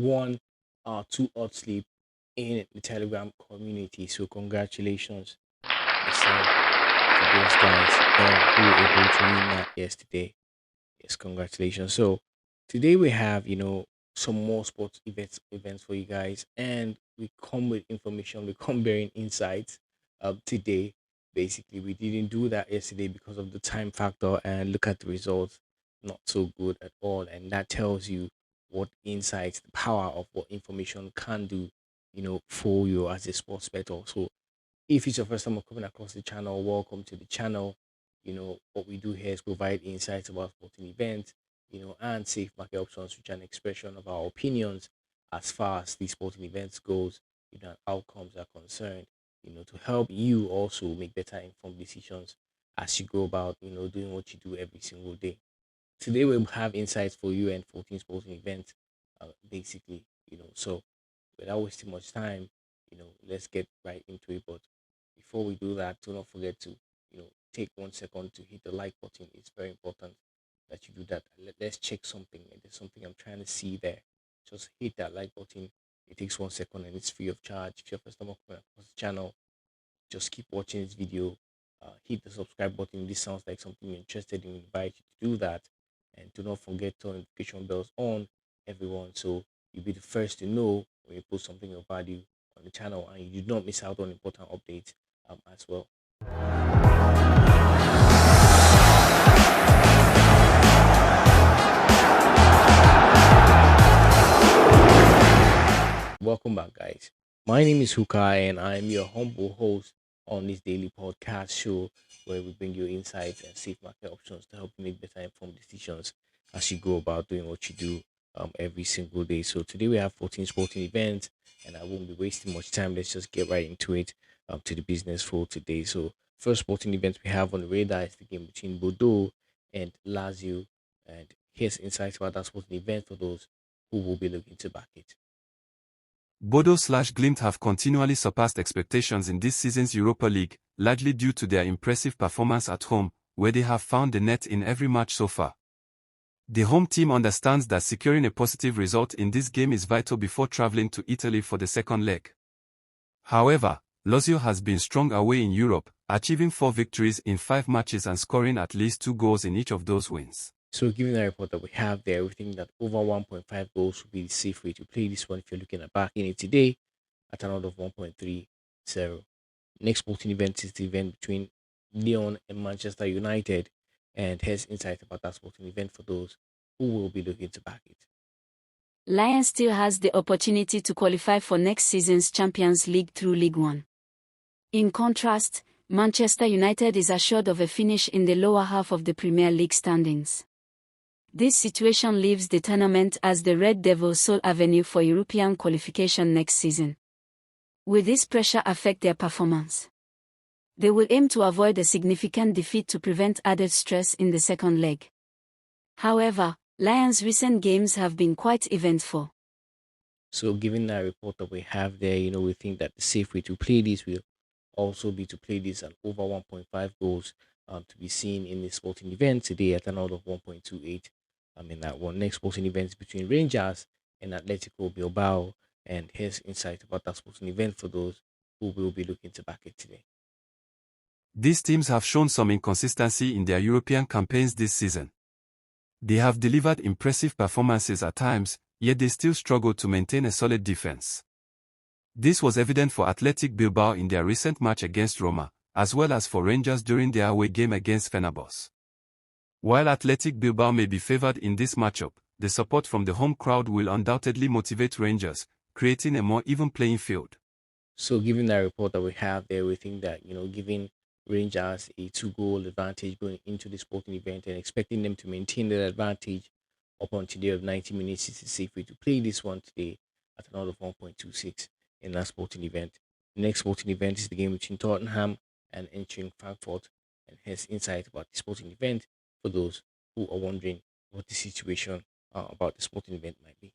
won 2 odd sleep in the Telegram community. So congratulations yourself to those guys who were able to win that yesterday. Yes, congratulations. So today we have, some more sports events for you guys, and we come with information, we come bearing insights today. Basically, we didn't do that yesterday because of the time factor, and look at the results, not so good at all. And that tells you what insights, the power of what information can do, for you as a sports bettor. So if it's your first time of coming across the channel, welcome to the channel. What we do here is provide insights about sporting events, and safe market options, which are an expression of our opinions as far as these sporting events goes, and outcomes are concerned, to help you also make better informed decisions as you go about, doing what you do every single day. Today we'll have insights for you and 14 sporting events, basically, so without wasting much time, let's get right into it. But before we do that, do not forget to, take 1 second to hit the like button. It's very important that you do that. Let's check something. There's something I'm trying to see there. Just hit that like button. It takes 1 second and it's free of charge. If you're first time coming across the channel, just keep watching this video. Hit the subscribe button. This sounds like something you're interested in. Invite you to do that. And do not forget to turn notification bells on, everyone, so you'll be the first to know when you post something of value on the channel, and you do not miss out on important updates as well. Welcome back, guys. My name is Hukai, and I am your humble host on this daily podcast show where we bring you insights and safe market options to help you make better informed decisions as you go about doing what you do every single day. So today we have 14 sporting events, and I won't be wasting much time. Let's just get right into it, to the business for today. So first sporting event we have on the radar is the game between Bordeaux and Lazio, and here's insights about that sporting event for those who will be looking to back it. Bordeaux/Glimt have continually surpassed expectations in this season's Europa League, largely due to their impressive performance at home, where they have found the net in every match so far. The home team understands that securing a positive result in this game is vital before traveling to Italy for the second leg. However, Lazio has been strong away in Europe, achieving 4 victories in 5 matches and scoring at least 2 goals in each of those wins. So given the report that we have there, we think that over 1.5 goals would be the safe way to play this one if you're looking at backing it today at an odd of 1.30. Next sporting event is the event between Lyon and Manchester United, and here's insight about that sporting event for those who will be looking to back it. Lyon still has the opportunity to qualify for next season's Champions League through League One. In contrast, Manchester United is assured of a finish in the lower half of the Premier League standings. This situation leaves the tournament as the Red Devils' sole avenue for European qualification next season. Will this pressure affect their performance? They will aim to avoid a significant defeat to prevent added stress in the second leg. However, Lyon's recent games have been quite eventful. So given that report that we have there, we think that the safe way to play this will also be to play this at over 1.5 goals to be seen in the sporting event today at an odd of 1.28. In that one. Next sporting event is between Rangers and Atletico Bilbao, and here's insight about that sporting event for those who will be looking to back it today. These teams have shown some inconsistency in their European campaigns this season. They have delivered impressive performances at times, yet they still struggle to maintain a solid defense. This was evident for Athletic Bilbao in their recent match against Roma, as well as for Rangers during their away game against Fenerbahce. While Athletic Bilbao may be favored in this matchup, the support from the home crowd will undoubtedly motivate Rangers, creating a more even playing field. So given that report that we have there, we think that, giving Rangers a 2-goal advantage going into the sporting event and expecting them to maintain that advantage up until the end of 90 minutes is a safe way to play this one today at an odd of 1.26 in that sporting event. The next sporting event is the game between Tottenham and Eintracht Frankfurt, and here's insight about the sporting event for those who are wondering what the situation about the sporting event might be.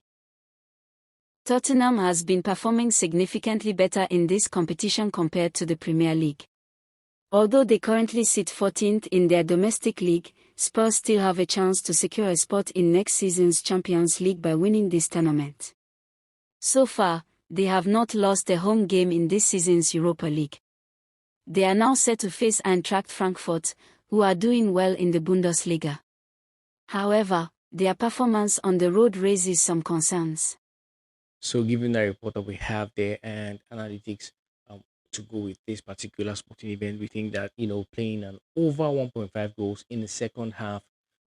Tottenham has been performing significantly better in this competition compared to the Premier League. Although they currently sit 14th in their domestic league, Spurs still have a chance to secure a spot in next season's Champions League by winning this tournament. So far, they have not lost a home game in this season's Europa League. They are now set to face Eintracht Frankfurt, who are doing well in the Bundesliga. However, their performance on the road raises some concerns. So, given the report that we have there and analytics to go with this particular sporting event, we think that playing an over 1.5 goals in the second half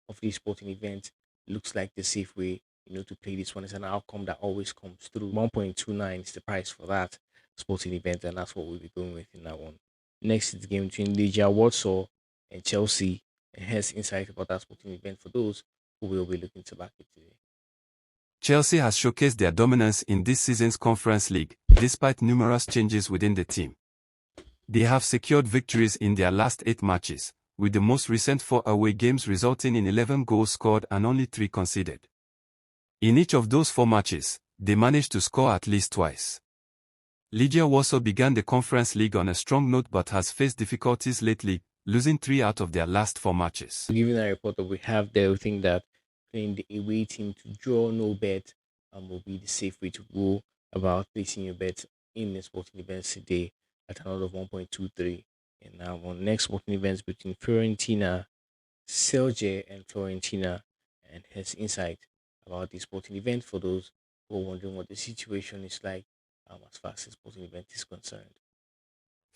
of this sporting event looks like the safe way. To play this one is an outcome that always comes through. 1.29 is the price for that sporting event, and that's what we'll be going with in that one. Next is the game between Legia Warsaw and Chelsea, and has insight about that sporting event for those who will be looking to back it today. Chelsea has showcased their dominance in this season's Conference League, despite numerous changes within the team. They have secured victories in their last 8 matches, with the most recent 4 away games resulting in 11 goals scored and only 3 conceded. In each of those 4 matches, they managed to score at least twice. Legia Warsaw began the Conference League on a strong note but has faced difficulties lately, losing 3 out of their last 4 matches. Given that report that we have there, we think that playing the away team to draw no bet will be the safe way to go about placing your bet in the sporting events today at an order of 1.23. And now on next sporting events between Fiorentina, Celje, and Fiorentina, and has insight about the sporting event for those who are wondering what the situation is like as far as the sporting event is concerned.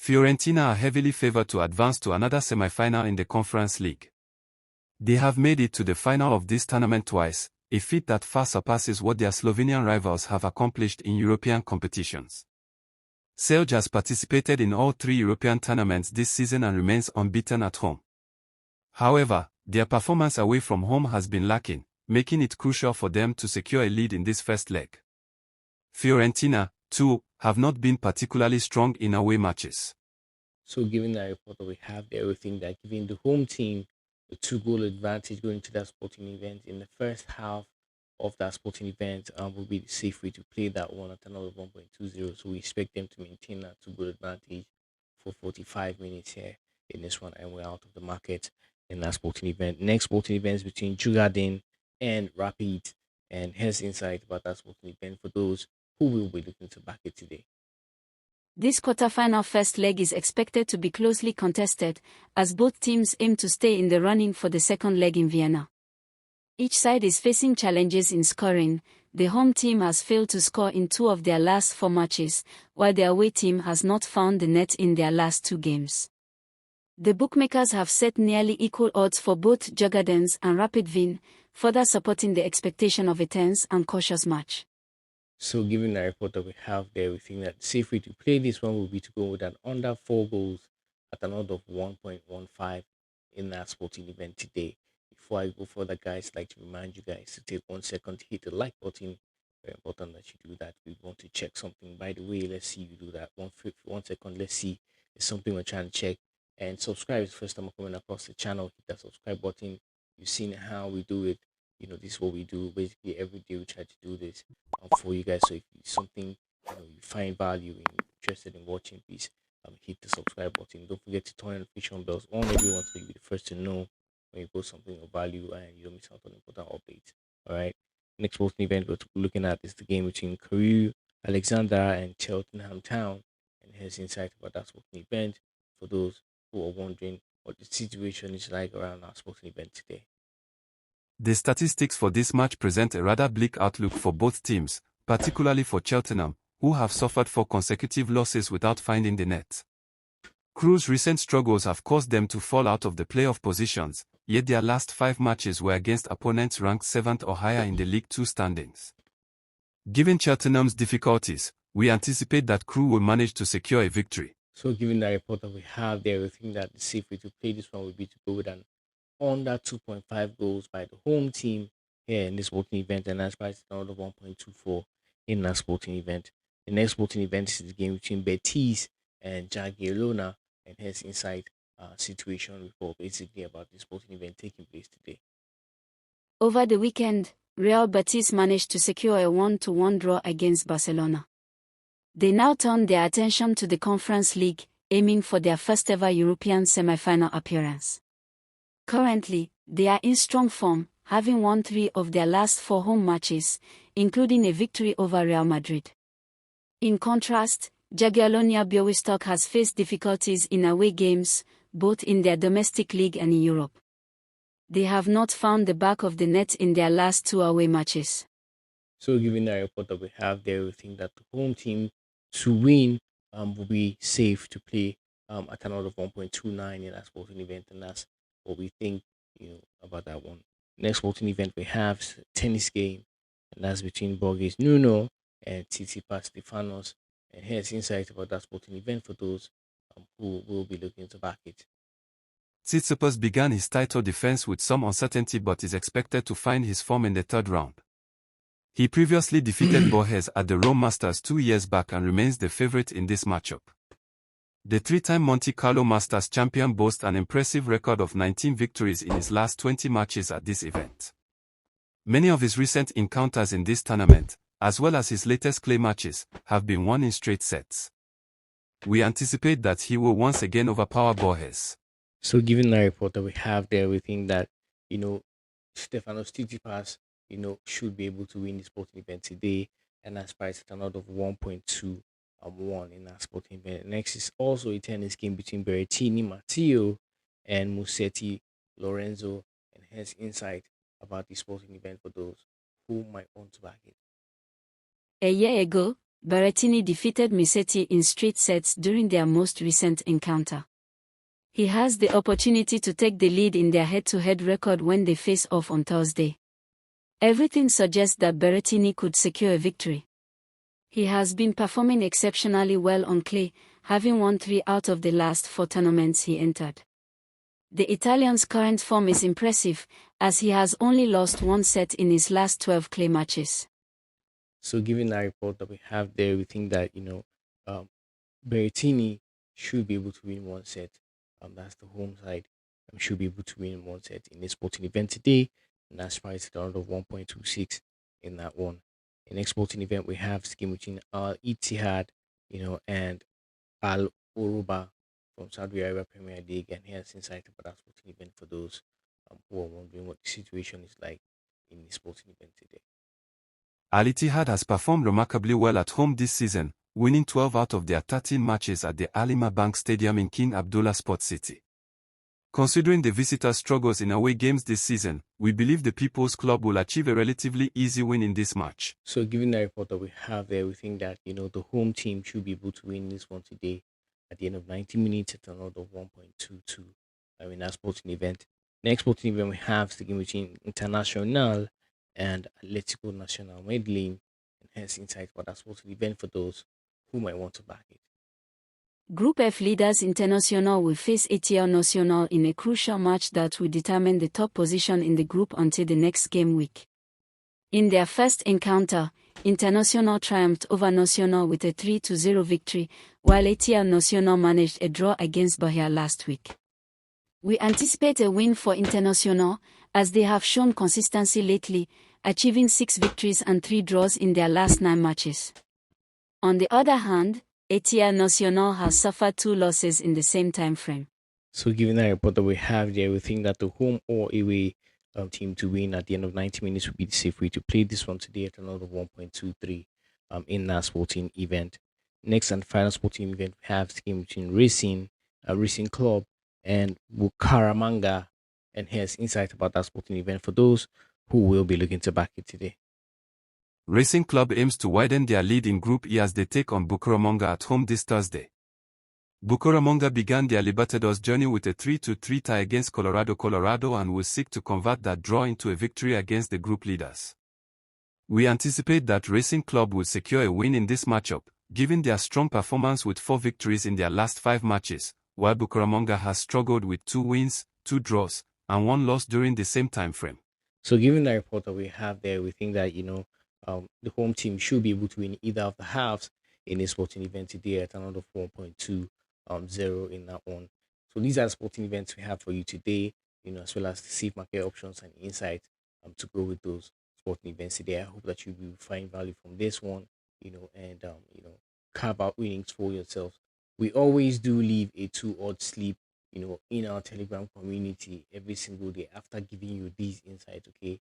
Fiorentina are heavily favored to advance to another semi-final in the Conference League. They have made it to the final of this tournament twice, a feat that far surpasses what their Slovenian rivals have accomplished in European competitions. Celje has participated in all 3 European tournaments this season and remains unbeaten at home. However, their performance away from home has been lacking, making it crucial for them to secure a lead in this first leg. Fiorentina, too, have not been particularly strong in away matches. So given that report that we have there, we think that giving the home team a 2-goal advantage going to that sporting event in the first half of that sporting event will be the safe way to play that one at another 1.20. So we expect them to maintain that 2-goal advantage for 45 minutes here in this one, and we're out of the market in that sporting event. Next sporting event is between Jugadin and Rapid, and here's insight about that sporting event for those who will be looking to back it today. This quarterfinal first leg is expected to be closely contested, as both teams aim to stay in the running for the second leg in Vienna. Each side is facing challenges in scoring. The home team has failed to score in 2 of their last 4 matches, while the away team has not found the net in their last 2 games. The bookmakers have set nearly equal odds for both Jugadens and Rapid Wien, further supporting the expectation of a tense and cautious match. So given the report that we have there, we think that the safe way to play this one will be to go with an under 4 goals at an order of 1.15 in that sporting event today. Before I go further, guys, I'd like to remind you guys to take 1 second to hit the like button. Very important that you do that. We want to check something. By the way, let's see you do that. 1 second, let's see. It's something we're trying to check. And subscribe is the first time coming across the channel. Hit that subscribe button. You've seen how we do it. This is what we do. Basically, every day we try to do this for you guys. So if it's something you find value in, interested in watching, please hit the subscribe button. Don't forget to turn on notification bells on everyone so you'll be the first to know when you post something of value and you don't miss out on important updates. All right. Next sporting event we're looking at is the game between Crewe, Alexandra, and Cheltenham Town. And here's insight about that sporting event for those who are wondering what the situation is like around our sporting event today. The statistics for this match present a rather bleak outlook for both teams, particularly for Cheltenham, who have suffered 4 consecutive losses without finding the net. Crewe's recent struggles have caused them to fall out of the playoff positions, yet their last 5 matches were against opponents ranked 7th or higher in the League 2 standings. Given Cheltenham's difficulties, we anticipate that Crewe will manage to secure a victory. So given the report that we have there, we think that the safe way to play this one would be to go with an under 2.5 goals by the home team here in this sporting event, and that's priced at another 1.24 in that sporting event. The next sporting event is the game between Betis and Jagiellona, and here's inside situation report basically about the sporting event taking place today. Over the weekend, Real Betis managed to secure a 1-1 draw against Barcelona. They now turn their attention to the Conference League, aiming for their first ever European semi-final appearance. Currently, they are in strong form, having won 3 of their last 4 home matches, including a victory over Real Madrid. In contrast, Jagiellonia Białystok has faced difficulties in away games, both in their domestic league and in Europe. They have not found the back of the net in their last 2 away matches. So, given the report that we have there, we think that the home team to win will be safe to play at an odd of 1.29 in that sporting event, and that's what we think about that one. Next sporting event we have is a tennis game, and that's between Borges Nuno and Tsitsipas Stefanos. And here's insight about that sporting event for those who will be looking to back it. Tsitsipas began his title defense with some uncertainty but is expected to find his form in the third round. He previously defeated Borges at the Rome Masters 2 years back and remains the favorite in this matchup. The 3-time Monte Carlo Masters champion boasts an impressive record of 19 victories in his last 20 matches at this event. Many of his recent encounters in this tournament, as well as his latest clay matches, have been won in straight sets. We anticipate that he will once again overpower Borges. So, given the report that we have there, we think that Stefanos Tsitsipas should be able to win the sporting event today, and that's priced at another of 1.2 in that sporting event. Next is also a tennis game between Berrettini Matteo and Musetti Lorenzo, and hence insight about the sporting event for those who might want to back it. A year ago, Berrettini defeated Musetti in straight sets during their most recent encounter. He has the opportunity to take the lead in their head-to-head record when they face off on Thursday. Everything suggests that Berrettini could secure a victory. He has been performing exceptionally well on clay, having won 3 out of the last 4 tournaments he entered. The Italian's current form is impressive, as he has only lost 1 set in his last 12 clay matches. So, given that report that we have there, we think that Berrettini should be able to win 1 set. That's the home side. Should be able to win 1 set in this sporting event today, and that's priced at around of 1.26 in that one. The next sporting event we have is game between Al Ittihad, and Al Uruba from Saudi Arabia Premier League, and here's insight about that sporting event for those who are wondering what the situation is like in the sporting event today. Al Ittihad has performed remarkably well at home this season, winning 12 out of their 13 matches at the Alima Bank Stadium in King Abdullah Sports City. Considering the visitors' struggles in away games this season, we believe the People's Club will achieve a relatively easy win in this match. So, given the report that we have there, we think that the home team should be able to win this one today at the end of 90 minutes at another 1.22. In that sporting event. Next sporting event we have is the game between Internacional and Atlético Nacional Medellin, and hence insight about that sporting event for those who might want to back it. Group F leaders Internacional will face ATL Nacional in a crucial match that will determine the top position in the group until the next game week. In their first encounter, Internacional triumphed over Nacional with a 3-0 victory, while ATL Nacional managed a draw against Bahia last week. We anticipate a win for Internacional, as they have shown consistency lately, achieving 6 victories and 3 draws in their last 9 matches. On the other hand, ATL Nacional has suffered 2 losses in the same time frame. So, given that report that we have there, we think that the home or away team to win at the end of 90 minutes would be the safe way to play this one today at another 1.23 in that sporting event. Next and final sporting event we have the game between Racing Club and Bucaramanga, and here's insight about that sporting event for those who will be looking to back it today. Racing Club aims to widen their lead in Group E as they take on Bucaramanga at home this Thursday. Bucaramanga began their Libertadores journey with a 3-3 tie against Colorado and will seek to convert that draw into a victory against the group leaders. We anticipate that Racing Club will secure a win in this matchup, given their strong performance with 4 victories in their last 5 matches, while Bucaramanga has struggled with 2 wins, 2 draws, and 1 loss during the same time frame. So, given the report that we have there, we think that the home team should be able to win either of the halves in this sporting event today at another 4.20 in that one. So these are the sporting events we have for you today, as well as the safe market options and insights to go with those sporting events today. I hope that you will find value from this one, and carve out winnings for yourselves. We always do leave a 2 odd sleep in our Telegram community every single day after giving you these insights. Okay,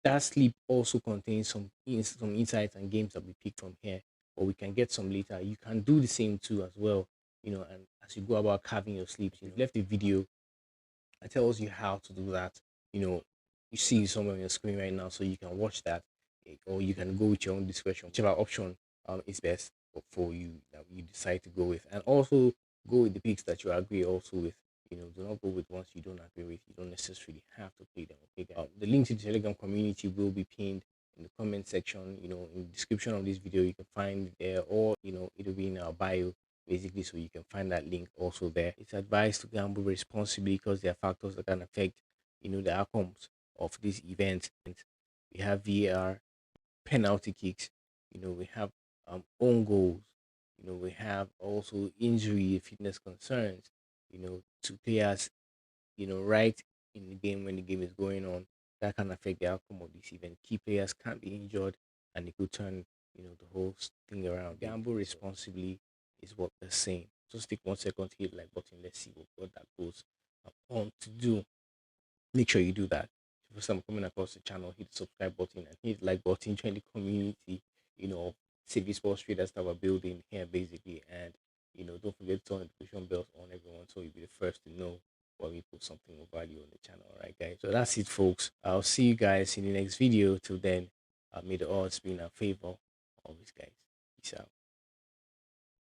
that sleep also contains some insights and games that we picked from here, but we can get some later. You can do the same too as well, and as you go about carving your sleep, you've left a video that tells you how to do that. You know, you see somewhere on your screen right now, so you can watch that, or you can go with your own discretion, whichever option is best for you that you decide to go with, and also go with the picks that you agree also with. Do not go with ones you don't agree with. You don't necessarily have to play them. Okay, guys? The link to the Telegram community will be pinned in the comment section. In the description of this video, you can find it there, or it'll be in our bio basically, so you can find that link also there. It's advised to gamble responsibly because there are factors that can affect the outcomes of this event. And we have VAR, penalty kicks, we have own goals, we have also injury, fitness concerns, to players, right in the game when the game is going on. That can affect the outcome of this event. Key players can be injured, and it could turn the whole thing around. Gamble responsibly is what they're saying. Just take 1 second to hit like button. Let's see what that goes on to do. Make sure you do that. If first time coming across the channel, hit the subscribe button and hit the like button. Join the community, of CV Sports traders that we're building here basically. And don't forget to turn notification bells on everyone so you'll be the first to know when we put something of value on the channel. All right, guys. So that's it, folks. I'll see you guys in the next video. Till then, may the odds be in our favor. Always, guys. Peace out.